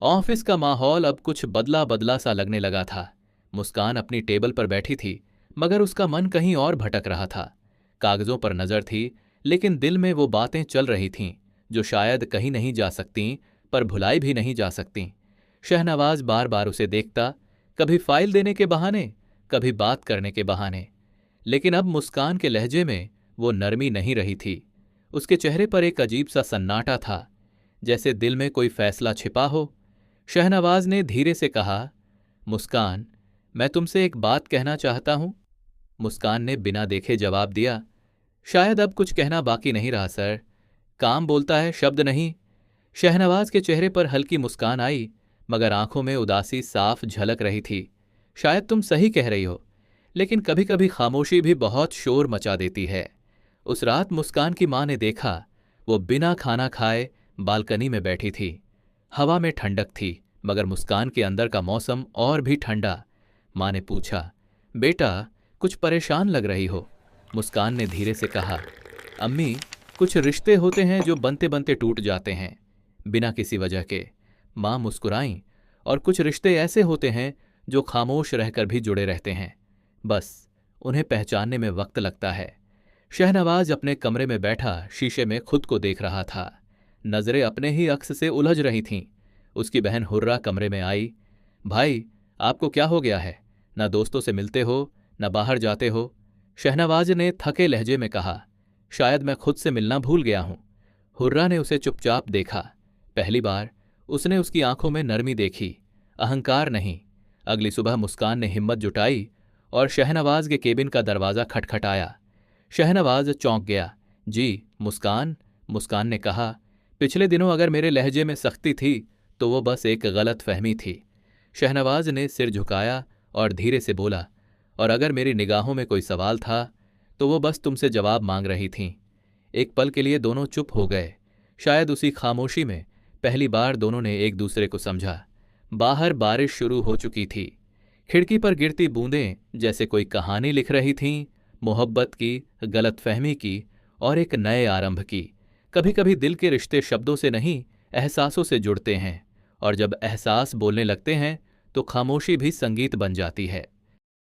Office का माहौल अब कुछ बदला बदला सा लगने लगा था। मुस्कान अपनी टेबल पर बैठी थी, मगर उसका मन कहीं और भटक रहा था। कागजों पर नजर थी, लेकिन दिल में वो बातें चल रही थीं जो शायद कहीं नहीं जा सकतीं, पर भुलाई भी नहीं जा सकतीं। शहनवाज बार बार उसे देखता, कभी फाइल देने के बहाने, कभी बात करने के बहाने। लेकिन अब मुस्कान के लहजे में वो नरमी नहीं रही थी। उसके चेहरे पर एक अजीब सा सन्नाटा था, जैसे दिल में कोई फैसला छिपा हो। शहनवाज ने धीरे से कहा, मुस्कान, मैं तुमसे एक बात कहना चाहता हूं। मुस्कान ने बिना देखे जवाब दिया, शायद अब कुछ कहना बाकी नहीं रहा सर। काम बोलता है, शब्द नहीं। शहनवाज के चेहरे पर हल्की मुस्कान आई, मगर आंखों में उदासी साफ झलक रही थी। शायद तुम सही कह रही हो, लेकिन कभी कभी खामोशी भी बहुत शोर मचा देती है। उस रात मुस्कान की मां ने देखा, वो बिना खाना खाए बालकनी में बैठी थी। हवा में ठंडक थी, मगर मुस्कान के अंदर का मौसम और भी ठंडा। मां ने पूछा, बेटा, कुछ परेशान लग रही हो? मुस्कान ने धीरे से कहा, अम्मी, कुछ रिश्ते होते हैं जो बनते बनते टूट जाते हैं, बिना किसी वजह के। मां मुस्कुराईं, और कुछ रिश्ते ऐसे होते हैं जो खामोश रहकर भी जुड़े रहते हैं, बस उन्हें पहचानने में वक्त लगता है। शहनवाज अपने कमरे में बैठा शीशे में खुद को देख रहा था। नजरें अपने ही अक्स से उलझ रही थीं। उसकी बहन हुर्रा कमरे में आई। भाई, आपको क्या हो गया है? न दोस्तों से मिलते हो, न बाहर जाते हो। शहनवाज ने थके लहजे में कहा, शायद मैं खुद से मिलना भूल गया हूं। हुर्रा ने उसे चुपचाप देखा। पहली बार उसने उसकी आंखों में नरमी देखी, अहंकार नहीं। अगली सुबह मुस्कान ने हिम्मत जुटाई और शहनवाज के केबिन का दरवाजा खटखटाया। शहनवाज चौंक गया। जी, मुस्कान। मुस्कान ने कहा, पिछले दिनों अगर मेरे लहजे में सख्ती थी तो वो बस एक गलत फहमी थी। शहनवाज ने सिर झुकाया और धीरे से बोला, और अगर मेरी निगाहों में कोई सवाल था तो वो बस तुमसे जवाब मांग रही थीं। एक पल के लिए दोनों चुप हो गए। शायद उसी खामोशी में पहली बार दोनों ने एक दूसरे को समझा। बाहर बारिश शुरू हो चुकी थी। खिड़की पर गिरती बूंदें जैसे कोई कहानी लिख रही थीं, मोहब्बत की, गलतफहमी की और एक नए आरंभ की। कभी कभी दिल के रिश्ते शब्दों से नहीं, एहसासों से जुड़ते हैं, और जब एहसास बोलने लगते हैं तो खामोशी भी संगीत बन जाती है।